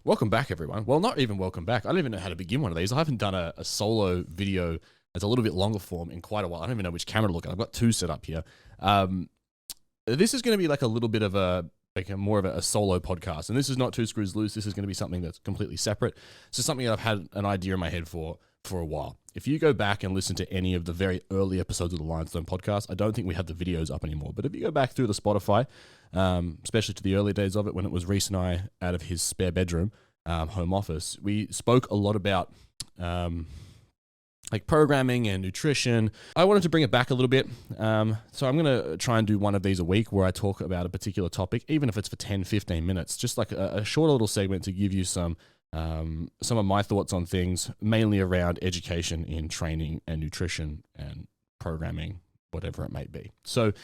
Welcome back, everyone. Well, not even welcome back. I don't even know how to begin one of these. I haven't done a solo video that's a little bit longer form in quite a while. I don't even know which camera to look at. I've got two set up here. This is going to be like a little bit of more of a solo podcast. And this is not Two Screws Loose. This is going to be something that's completely separate. This is something that I've had an idea in my head for a while. If you go back and listen to any of the very early episodes of the Lionstone podcast, I don't think we have the videos up anymore. But if you go back through the Spotify, especially to the early days of it, when it was Reese and I out of his spare bedroom, home office, we spoke a lot about like programming and nutrition. I wanted to bring it back a little bit. So I'm going to try and do one of these a week where I talk about a particular topic, even if it's for 10, 15 minutes, just like a short little segment to give you some of my thoughts on things, mainly around education in training and nutrition and programming, whatever it may be. So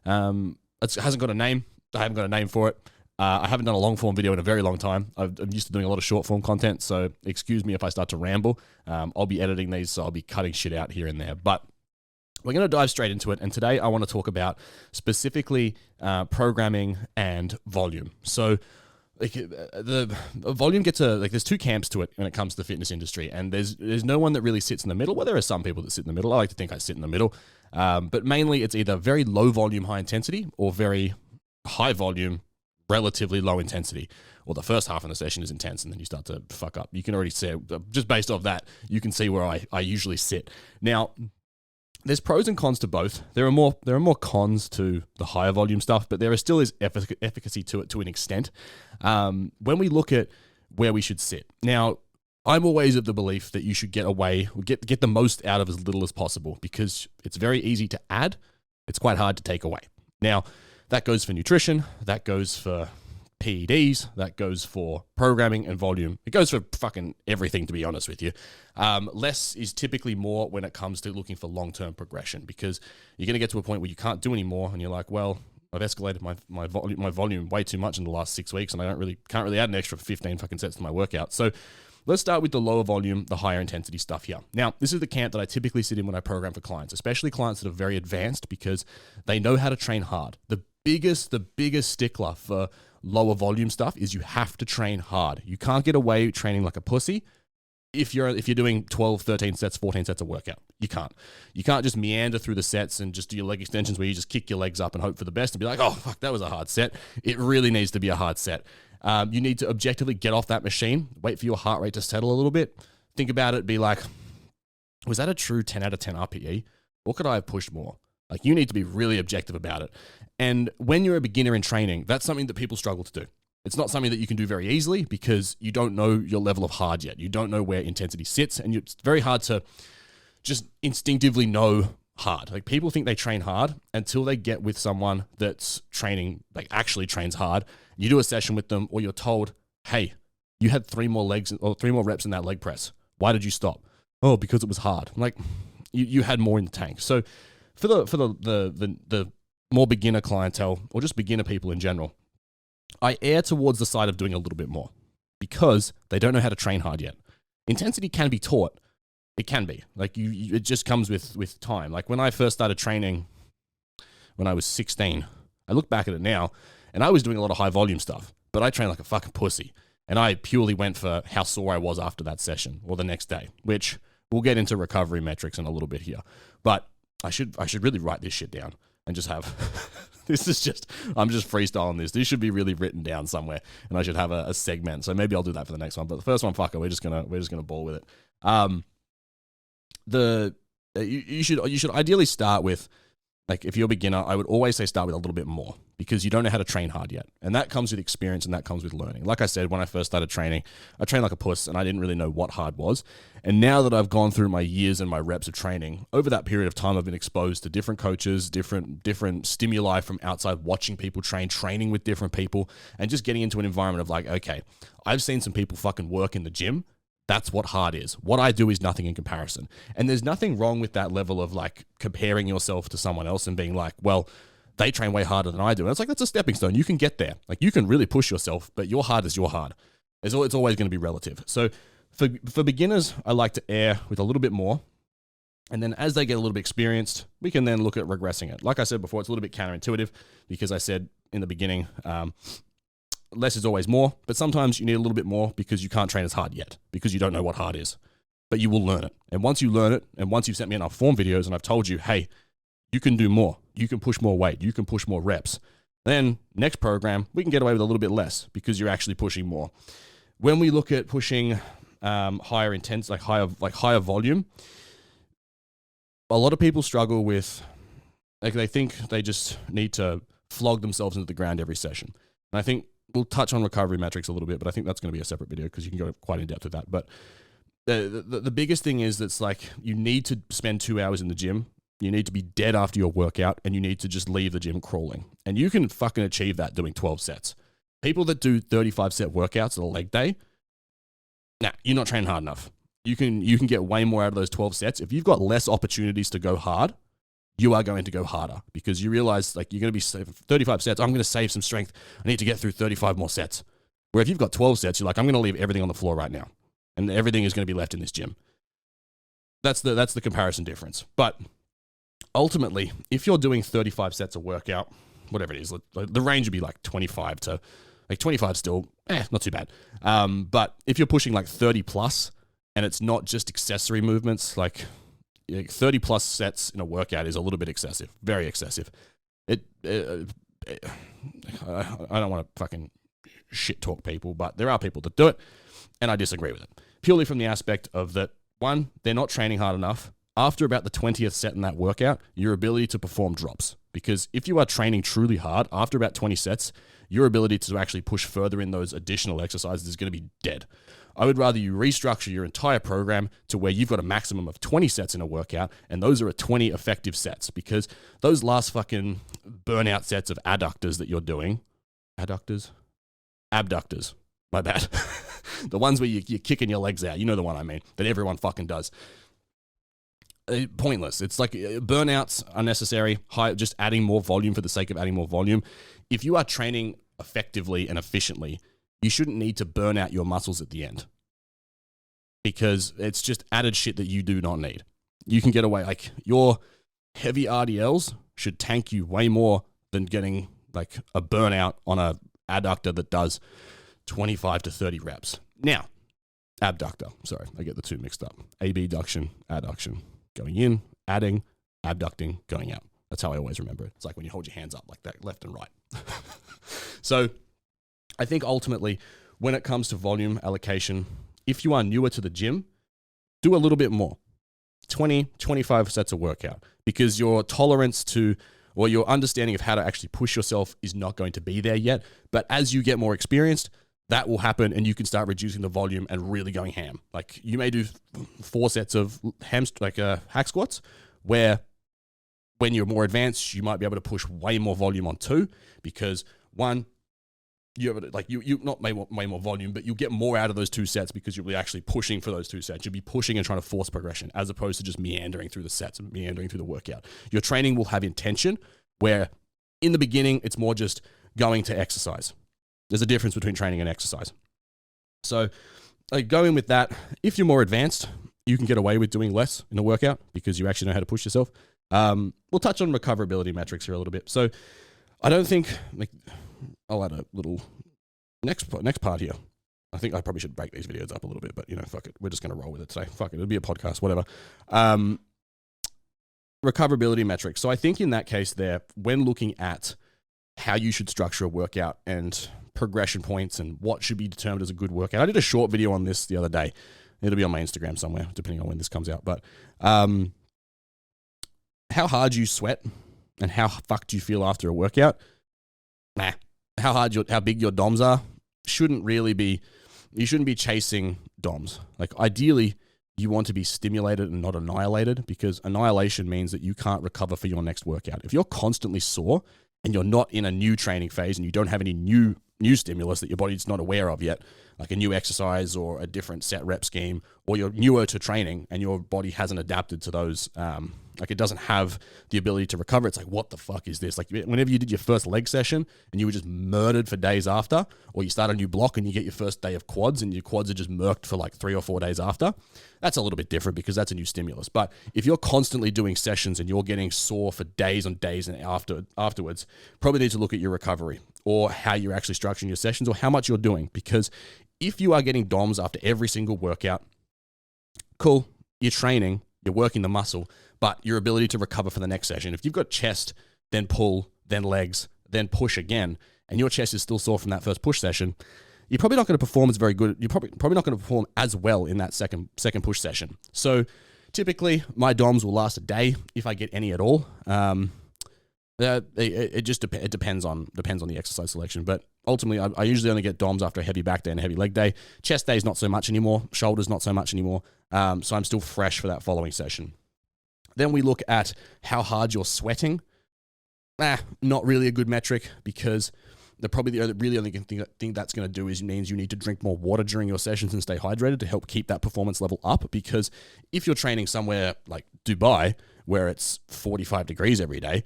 it hasn't got a name. I haven't got a name for it. I haven't done a long form video in a very long time. I'm used to doing a lot of short form content, so excuse me if I start to ramble. I'll be editing these, so I'll be cutting shit out here and there. But we're going to dive straight into it. And today I want to talk about specifically programming and volume. So like the volume gets there's two camps to it when it comes to the fitness industry, and there's no one that really sits in the middle. Well, there are some people that sit in the middle. I like to think I sit in the middle, but mainly it's either very low volume, high intensity, or very high volume, relatively low intensity. Or the first half of the session is intense, and then you start to fuck up. You can already see, just based off that, you can see where I usually sit. Now, there's pros and cons to both. There are more cons to the higher volume stuff, but there still is efficacy to it to an extent. When we look at where we should sit. Now, I'm always of the belief that you should get the most out of as little as possible, because it's very easy to add. It's quite hard to take away. Now, that goes for nutrition, that goes for PEDs, that goes for programming and volume. It goes for fucking everything, to be honest with you. Less is typically more when it comes to looking for long-term progression, because you're going to get to a point where you can't do any more, and you're like, well, I've escalated my volume way too much in the last 6 weeks, and I can't really add an extra 15 fucking sets to my workout. So let's start with the lower volume, the higher intensity stuff here. Now, this is the camp that I typically sit in when I program for clients, especially clients that are very advanced, because they know how to train hard. The biggest stickler for lower volume stuff is you have to train hard. You can't get away training like a pussy if you're doing 12, 13 sets, 14 sets of workout. You can't. You can't just meander through the sets and just do your leg extensions where you just kick your legs up and hope for the best and be like, oh, fuck, that was a hard set. It really needs to be a hard set. You need to objectively get off that machine, wait for your heart rate to settle a little bit, think about it, be like, was that a true 10 out of 10 RPE? Or could I have pushed more? Like, you need to be really objective about it. And when you're a beginner in training, that's something that people struggle to do. It's not something that you can do very easily because you don't know your level of hard yet. You don't know where intensity sits, and it's very hard to just instinctively know hard. Like, people think they train hard until they get with someone that's training, like actually trains hard. You do a session with them, or you're told, hey, you had 3 more reps in that leg press. Why did you stop? Oh, because it was hard. I'm like, you had more in the tank. So for the more beginner clientele, or just beginner people in general, I err towards the side of doing a little bit more because they don't know how to train hard yet. Intensity can be taught. It can be. Like, it just comes with time. Like, when I first started training when I was 16, I look back at it now, and I was doing a lot of high volume stuff, but I trained like a fucking pussy. And I purely went for how sore I was after that session or the next day, which we'll get into recovery metrics in a little bit here. But I should really write this shit down and just have I'm just freestyling this. This should be really written down somewhere, and I should have a segment. So maybe I'll do that for the next one. But the first one, fucker, we're just gonna ball with it. You should ideally start with, like, if you're a beginner, I would always say start with a little bit more, because you don't know how to train hard yet. And that comes with experience, and that comes with learning. Like I said, when I first started training, I trained like a puss, and I didn't really know what hard was. And now that I've gone through my years and my reps of training, over that period of time, I've been exposed to different coaches, different stimuli from outside, watching people train, training with different people, and just getting into an environment of like, okay, I've seen some people fucking work in the gym. That's what hard is. What I do is nothing in comparison. And there's nothing wrong with that level of like comparing yourself to someone else and being like, well, they train way harder than I do. And it's like, that's a stepping stone. You can get there. Like, you can really push yourself, but your hard is your hard. It's always going to be relative. So for beginners, I like to err with a little bit more. And then as they get a little bit experienced, we can then look at regressing it. Like I said before, it's a little bit counterintuitive, because I said in the beginning, less is always more, but sometimes you need a little bit more because you can't train as hard yet, because you don't know what hard is. But you will learn it. And once you learn it, and once you've sent me enough form videos and I've told you, hey, you can do more, you can push more weight, you can push more reps, then next program, we can get away with a little bit less because you're actually pushing more. When we look at pushing higher intense, higher volume, a lot of people struggle with, they think they just need to flog themselves into the ground every session. And I think we'll touch on recovery metrics a little bit, but I think that's going to be a separate video because you can go quite in depth with that. But the biggest thing is that's like, you need to spend 2 hours in the gym. You need to be dead after your workout, and you need to just leave the gym crawling. And you can fucking achieve that doing 12 sets. People that do 35 set workouts at a leg day, nah, you're not training hard enough. You can get way more out of those 12 sets. If you've got less opportunities to go hard, you are going to go harder because you realize like you're going to be 35 sets. I'm going to save some strength. I need to get through 35 more sets. Where if you've got 12 sets, you're like, I'm going to leave everything on the floor right now. And everything is going to be left in this gym. That's the comparison difference. But ultimately, if you're doing 35 sets of workout, whatever it is, the range would be like 25 to, like 25 still, not too bad. But if you're pushing like 30 plus, and it's not just accessory movements, like 30 plus sets in a workout is a little bit excessive, very excessive. I don't want to fucking shit talk people, but there are people that do it, and I disagree with it. Purely from the aspect of that, one, they're not training hard enough. After about the 20th set in that workout, your ability to perform drops. Because if you are training truly hard, after about 20 sets, your ability to actually push further in those additional exercises is going to be dead. I would rather you restructure your entire program to where you've got a maximum of 20 sets in a workout, and those are at 20 effective sets, because those last fucking burnout sets of adductors that you're doing, abductors, my bad. The ones where you're kicking your legs out, you know the one I mean, that everyone fucking does. Pointless. It's like burnouts are necessary, just adding more volume for the sake of adding more volume. If you are training effectively and efficiently, you shouldn't need to burn out your muscles at the end, because it's just added shit that you do not need. You can get away, like your heavy RDLs should tank you way more than getting like a burnout on a adductor that does 25 to 30 reps. Now, abductor, sorry, I get the two mixed up. Abduction, adduction, going in, adding, abducting, going out. That's how I always remember it. It's like when you hold your hands up like that, left and right. So I think ultimately, when it comes to volume allocation, if you are newer to the gym, do a little bit more. 20, 25 sets of workout, because your tolerance to, or your understanding of how to actually push yourself is not going to be there yet. But as you get more experienced, that will happen, and you can start reducing the volume and really going ham. Like you may do 4 sets of hack squats, where when you're more advanced, you might be able to push way more volume on 2, because one, you have you not way more volume, but you'll get more out of those 2 sets because you'll be actually pushing for those 2 sets. You'll be pushing and trying to force progression, as opposed to just meandering through the sets and meandering through the workout. Your training will have intention, where in the beginning, it's more just going to exercise. There's a difference between training and exercise. So go in with that. If you're more advanced, you can get away with doing less in a workout because you actually know how to push yourself. We'll touch on recoverability metrics here a little bit. So I don't think, I'll add a little next part here. I think I probably should break these videos up a little bit, but fuck it. We're just going to roll with it today. Fuck it. It'll be a podcast, whatever. Recoverability metrics. So I think in that case there, when looking at how you should structure a workout and progression points and what should be determined as a good workout. I did a short video on this the other day. It'll be on my Instagram somewhere, depending on when this comes out. But how hard you sweat and how fucked you feel after a workout, how big your DOMs are, shouldn't really be, you shouldn't be chasing DOMs. Like ideally, you want to be stimulated and not annihilated, because annihilation means that you can't recover for your next workout. If you're constantly sore and you're not in a new training phase and you don't have any new stimulus that your body's not aware of yet, like a new exercise or a different set rep scheme, or you're newer to training and your body hasn't adapted to those Like, it doesn't have the ability to recover. It's like, what the fuck is this? Like, whenever you did your first leg session and you were just murdered for days after, or you start a new block and you get your first day of quads and your quads are just murked for like 3 or 4 days after, that's a little bit different because that's a new stimulus. But if you're constantly doing sessions and you're getting sore for days on days and afterwards, probably need to look at your recovery or how you're actually structuring your sessions or how much you're doing. Because if you are getting DOMs after every single workout, cool, you're training, you're working the muscle, but your ability to recover for the next session, if you've got chest, then pull, then legs, then push again, and your chest is still sore from that first push session, you're probably not going to perform as very good. You're probably not going to perform as well in that second push session. So typically my DOMs will last a day if I get any at all. It just depends on the exercise selection, but ultimately I usually only get DOMs after a heavy back day and a heavy leg day. Chest days not so much anymore. Shoulders not so much anymore. So I'm still fresh for that following session. Then we look at how hard you're sweating. Not really a good metric because the really only thing that's going to do means you need to drink more water during your sessions and stay hydrated to help keep that performance level up. Because if you're training somewhere like Dubai where it's 45 degrees every day,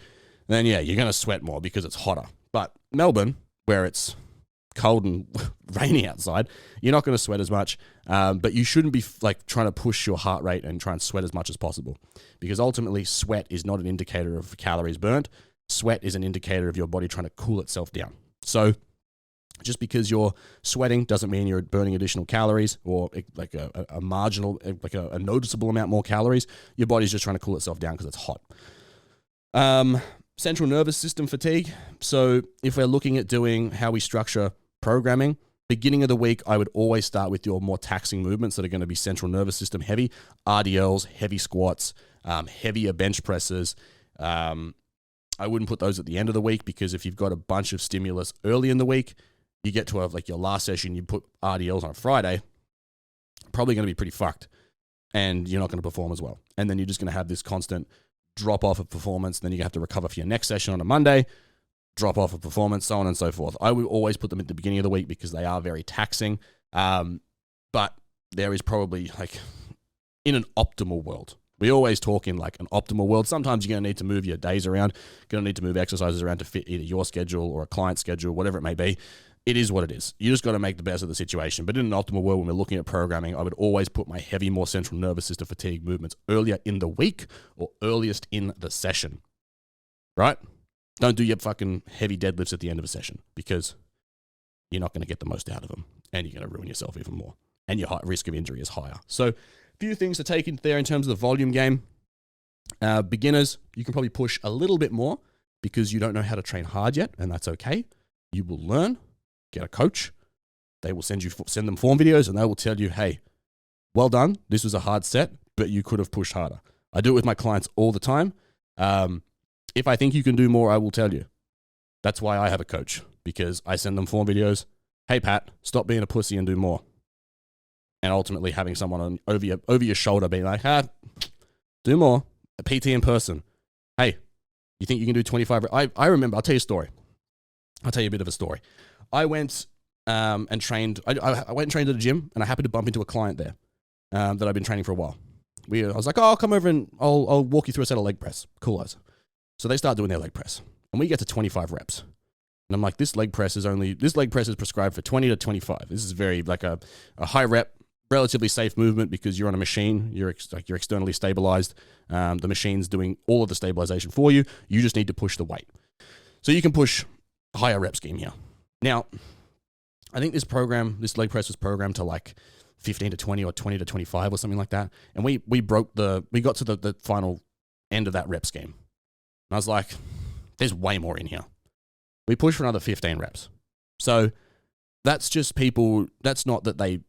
then yeah, you're going to sweat more because it's hotter. But Melbourne, where it's cold and rainy outside, you're not going to sweat as much. But you shouldn't be like trying to push your heart rate and try and sweat as much as possible, because ultimately sweat is not an indicator of calories burnt. Sweat is an indicator of your body trying to cool itself down. So just because you're sweating doesn't mean you're burning additional calories or like a marginal, like a noticeable amount more calories. Your body's just trying to cool itself down because it's hot. Central nervous system fatigue. So if we're looking at doing how we structure programming, beginning of the week, I would always start with your more taxing movements that are going to be central nervous system heavy, RDLs, heavy squats, heavier bench presses. I wouldn't put those at the end of the week, because if you've got a bunch of stimulus early in the week, you get to have like your last session, you put RDLs on a Friday, probably going to be pretty fucked, and you're not going to perform as well. And then you're just going to have this constant drop off of performance. Then you have to recover for your next session on a Monday, drop off of performance, so on and so forth. I would always put them at the beginning of the week because they are very taxing. But there is probably, like, in an optimal world, we always talk in like an optimal world. Sometimes you're going to need to move your days around, going to need to move exercises around to fit either your schedule or a client's schedule, whatever it may be. It is what it is. You just got to make the best of the situation. But in an optimal world, when we're looking at programming, I would always put my heavy, more central nervous system fatigue movements earlier in the week or earliest in the session, right? Don't do your fucking heavy deadlifts at the end of a session, because you're not going to get the most out of them, and you're going to ruin yourself even more, and your risk of injury is higher. So few things to take into there in terms of the volume game. Beginners, you can probably push a little bit more because you don't know how to train hard yet, and that's okay. You will learn. Get a coach. They will send them form videos, and they will tell you, hey, well done. This was a hard set, but you could have pushed harder. I do it with my clients all the time. If I think you can do more, I will tell you. That's why I have a coach, because I send them form videos. Hey, Pat, stop being a pussy and do more. And ultimately having someone over your shoulder being like, do more. A PT in person. Hey, you think you can do 25? I remember, I'll tell you a story. I'll tell you a bit of a story. I went and trained. I went and trained at a gym, and I happened to bump into a client there that I've been training for a while. I was like, I'll come over and I'll walk you through a set of leg press. Cool as. So they start doing their leg press, and we get to 25 reps. And I'm like, this leg press is prescribed for 20 to 25. This is very like a high rep, relatively safe movement, because you're on a machine. You're externally stabilized. The machine's doing all of the stabilization for you. You just need to push the weight. So you can push a higher rep scheme here. Now, I think this leg press was programmed to like 15 to 20 or 20 to 25 or something like that. And we got to the final end of that rep scheme. And I was like, there's way more in here. We pushed for another 15 reps. So that's just people, that's not that they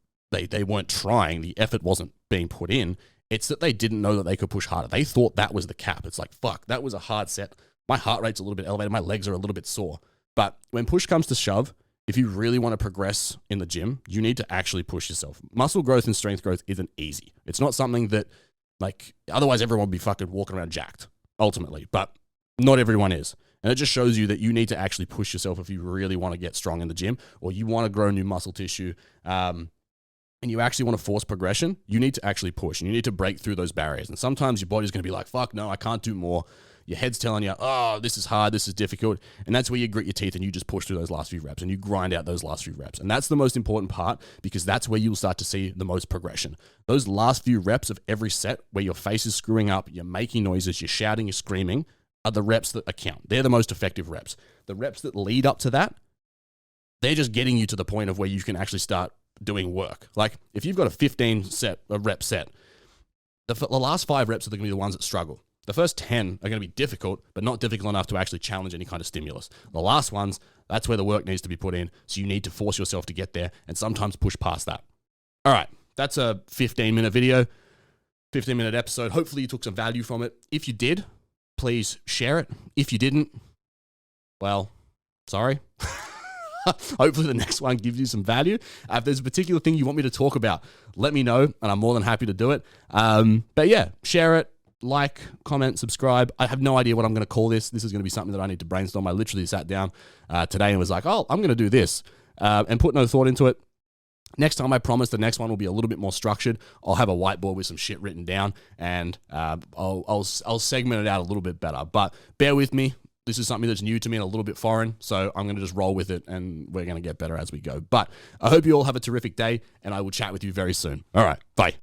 weren't trying, the effort wasn't being put in. It's that they didn't know that they could push harder. They thought that was the cap. It's like, fuck, that was a hard set. My heart rate's a little bit elevated. My legs are a little bit sore. But when push comes to shove, if you really want to progress in the gym, you need to actually push yourself. Muscle growth and strength growth isn't easy. It's not something that, like, otherwise everyone would be fucking walking around jacked, ultimately. But not everyone is. And it just shows you that you need to actually push yourself if you really want to get strong in the gym, or you want to grow new muscle tissue. In and you actually want to force progression, you need to actually push and you need to break through those barriers. And sometimes your body's going to be like, fuck, no, I can't do more. Your head's telling you, oh, this is hard, this is difficult. And that's where you grit your teeth and you just push through those last few reps and you grind out those last few reps. And that's the most important part because that's where you'll start to see the most progression. Those last few reps of every set where your face is screwing up, you're making noises, you're shouting, you're screaming, are the reps that count. They're the most effective reps. The reps that lead up to that, they're just getting you to the point of where you can actually start doing work. Like if you've got a rep set, the last 5 reps are going to be the ones that struggle. The first 10 are going to be difficult, but not difficult enough to actually challenge any kind of stimulus. The last ones, that's where the work needs to be put in. So you need to force yourself to get there and sometimes push past that. All right, that's a 15-minute video, 15-minute episode. Hopefully you took some value from it. If you did, please share it. If you didn't, well, sorry. Hopefully the next one gives you some value. If there's a particular thing you want me to talk about, let me know, and I'm more than happy to do it. But yeah, share it, like, comment, subscribe. I have no idea what I'm going to call this. This is going to be something that I need to brainstorm. I literally sat down today and was like, oh, I'm going to do this, and put no thought into it. Next time, I promise the next one will be a little bit more structured. I'll have a whiteboard with some shit written down, and I'll segment it out a little bit better. But bear with me. This is something that's new to me and a little bit foreign, so I'm going to just roll with it, and we're going to get better as we go. But I hope you all have a terrific day, and I will chat with you very soon. All right, bye.